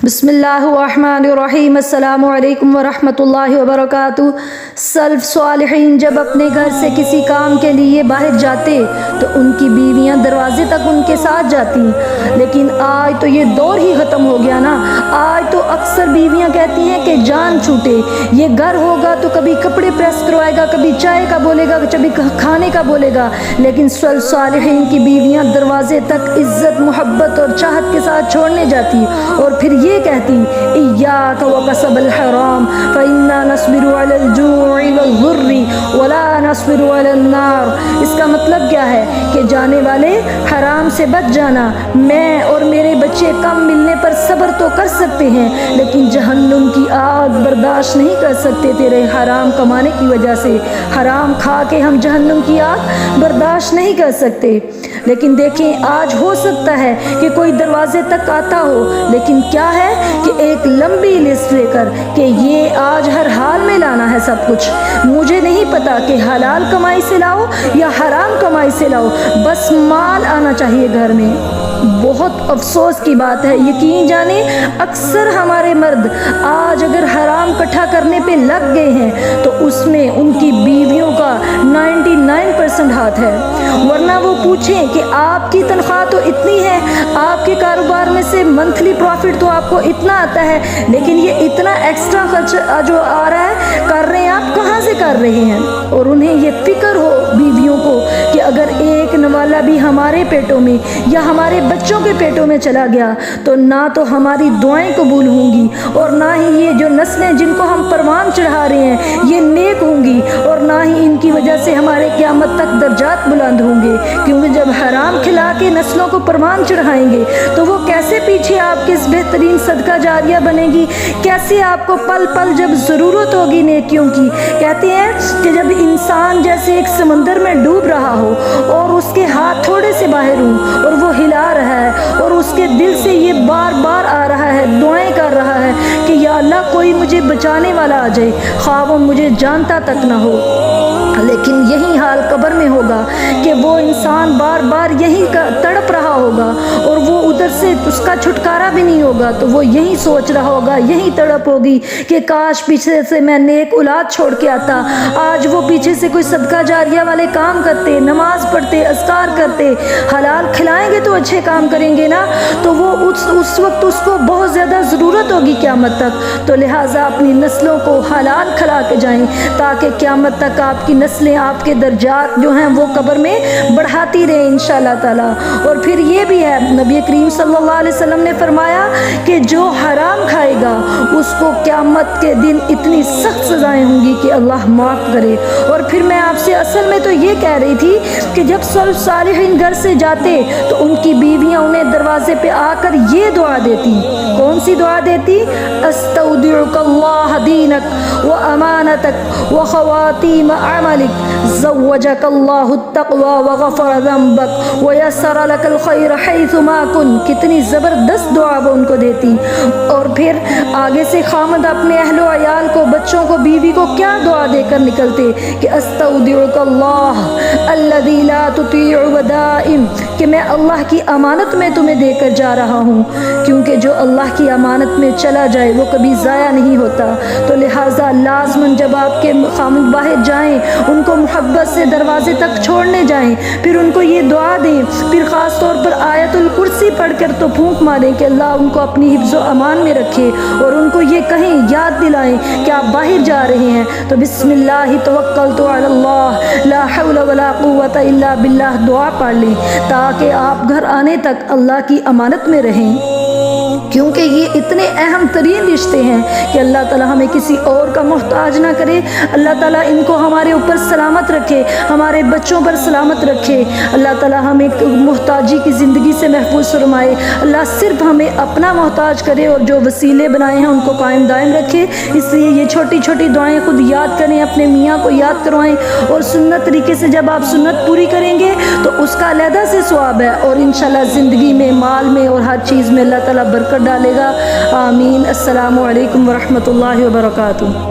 بسم اللہ الرحمن الرحیم۔ السلام علیکم ورحمۃ اللہ وبرکاتہ۔ سلف صالحین جب اپنے گھر سے کسی کام کے لیے باہر جاتے تو ان کی بیویاں دروازے تک ان کے ساتھ جاتی، لیکن آج تو یہ دور ہی ختم ہو گیا نا۔ آج تو اکثر بیویاں کہتی ہیں کہ جان چھوٹے، یہ گھر ہوگا تو کبھی کپڑے پریس کروائے گا، کبھی چائے کا بولے گا، کبھی کھانے کا بولے گا، لیکن سلف صالحین کی بیویاں دروازے تک عزت، محبت اور چاہت کے ساتھ چھوڑنے جاتی اور پھر یہ کہتی ایاک وکسب الحرام فإنا نصبر علی الجوع والضر ولا نصبر علی النار۔ اس کا مطلب کیا ہے کہ جانے والے حرام سے بچ جانا، میں اور میرے بچے کم ملنے پر صبر تو کر سکتے ہیں لیکن جہنم کی آگ برداشت نہیں کر سکتے تیرے حرام کمانے کی وجہ سے۔ حرام کھا کے ہم جہنم کی آگ برداشت نہیں کر سکتے۔ لیکن دیکھیں آج ہو سکتا ہے کہ کوئی دروازے تک آتا ہو، لیکن کیا ہے کہ ایک لمبی لسٹ لے کر کہ یہ آج ہر حال میں لانا ہے سب کچھ، مجھے نہیں پتا کہ حلال کمائی سے لاؤ یا حرام کمائی سے لاؤ، بس مال آنا چاہیے گھر میں۔ بہت افسوس کی بات ہے، یقین جانے اکثر ہمارے مرد آج اگر حرام اکٹھا کرنے پہ لگ گئے ہیں تو اس میں ان کی بیویوں کا 99% ہاتھ ہے۔ ورنہ وہ پوچھیں کہ آپ کی تنخواہ تو اتنی ہے، آپ کے کاروبار میں سے منتھلی پروفٹ تو آپ کو اتنا آتا ہے، لیکن یہ اتنا ایکسٹرا خرچ جو آ رہا ہے کر رہے ہیں آپ کہاں سے کر رہے ہیں؟ اور انہیں یہ فکر ہو بیویوں کو کہ اگر ایک نوالا بھی ہمارے پیٹوں میں یا ہمارے بچوں کے پیٹوں میں چلا گیا تو نہ تو ہماری دعائیں قبول ہوں گی اور نہ ہی یہ جو نسلیں جن کو ہم پروان چڑھا رہے ہیں یہ نیک ہوں گی، اور نہ ہی ان کی وجہ سے ہمارے قیامت تک درجات بلند ہوں گے، کیونکہ جب حرام کھلا کے نسلوں کو پروان چڑھائیں گے تو وہ کیسے پیچھے آپ کے اس بہترین صدقہ جاریہ بنے گی، کیسے آپ کو پل پل جب ضرورت ہوگی نیکیوں کی۔ کہتے ہیں کہ جب انسان جیسے ایک سمندر میں ڈوب رہا ہو اور اس کے ہاتھ تھوڑے سے باہر ہوں اور وہ ہلا رہا ہے اور اس کے دل سے یہ بار بار آ رہا ہے، دعائیں کر رہا ہے کہ یا اللہ کوئی مجھے بچانے والا آ جائے، خواہ وہ مجھے جانتا تک نہ ہو، لیکن یہی حال قبر میں ہوگا کہ وہ انسان بار بار یہی تڑپ رہا ہوگا اور وہ ادھر سے اس کا چھٹکارا بھی نہیں ہوگا، تو وہ یہی سوچ رہا ہوگا، یہی تڑپ ہوگی کہ کاش پیچھے سے میں نیک اولاد چھوڑ کے آتا، آج وہ پیچھے سے کوئی صدقہ جاریہ والے کام کرتے، نماز پڑھتے، اذکار کرتے، حلال کھلائیں گے تو اچھے کام کریں گے نا، تو وہ اس وقت اس کو بہت زیادہ ضرورت ہوگی قیامت تک، تو لہٰذا اپنی نسلوں کو حلال کھلا کے جائیں تاکہ قیامت تک آپ کی نسلیں، آپ کے درجات جو ہیں وہ قبر میں بڑھاتی رہیں انشاءاللہ تعالیٰ۔ اور پھر یہ بھی ہے، نبی کریم صلی اللہ علیہ وسلم نے فرمایا کہ جو حرام کھائے گا اس کو قیامت کے دن اتنی سخت سزائیں ہوں گی کہ اللہ معاف کرے۔ اور پھر میں آپ سے اصل میں تو یہ کہہ رہی تھی کہ جب سلف صالحین گھر سے جاتے تو ان کی بیویاں انہیں دروازے پہ آ کر یہ دعا دیتی، کون سی دعا دیتی؟ استودعک اللہ دینک و امانتک و خواتیم عملک زوجک اللہ التقوی وغفر ذنبک ویسر لک الخیر حیث ما کن۔ کتنی زبردست دعا وہ ان کو دیتی۔ اور پھر آگے سے خامد اپنے اہل و عیال کو، بچوں کو، بیوی کو کیا دعا دے کر نکلتے کہ استودعک اللہ الذی لا تطیع ودائم، کہ میں اللہ کی امانت میں تمہیں دے کر جا رہا ہوں، کیونکہ جو اللہ کی امانت میں چلا جائے وہ کبھی ضائع نہیں ہوتا۔ تو لہٰذا لازماً جب آپ کے خامد باہر جائیں ان کو محبت سے دروازے تک چھوڑنے جائیں، پھر ان کو یہ دعا دیں، پھر خاص طور پر آیت الکرسی پڑھ کر تو پھونک ماریں کہ اللہ ان کو اپنی حفظ و امان میں رکھے، اور ان کو یہ کہیں، یاد دلائیں کہ آپ باہر جا رہے ہیں تو بسم اللہ توکلت علی اللہ لا حول ولا قوت الا باللہ دعا پڑھ لیں تاکہ آپ گھر آنے تک اللہ کی امانت میں رہیں، کیونکہ یہ اتنے اہم ترین رشتے ہیں کہ اللہ تعالیٰ ہمیں کسی اور کا محتاج نہ کرے، اللہ تعالیٰ ان کو ہمارے اوپر سلامت رکھے، ہمارے بچوں پر سلامت رکھے، اللہ تعالیٰ ہمیں محتاجی کی زندگی سے محفوظ فرمائے، اللہ صرف ہمیں اپنا محتاج کرے اور جو وسیلے بنائے ہیں ان کو قائم دائم رکھے۔ اس لیے یہ چھوٹی چھوٹی دعائیں خود یاد کریں، اپنے میاں کو یاد کروائیں، اور سنت طریقے سے جب آپ سنت پوری کریں گے تو اس کا علیحدہ سے ثواب ہے، اور انشاءاللہ زندگی میں، مال میں اور ہر چیز میں اللہ تعالیٰ برکت ڈالے گا۔ آمین۔ السلام علیکم ورحمۃ اللہ وبرکاتہ۔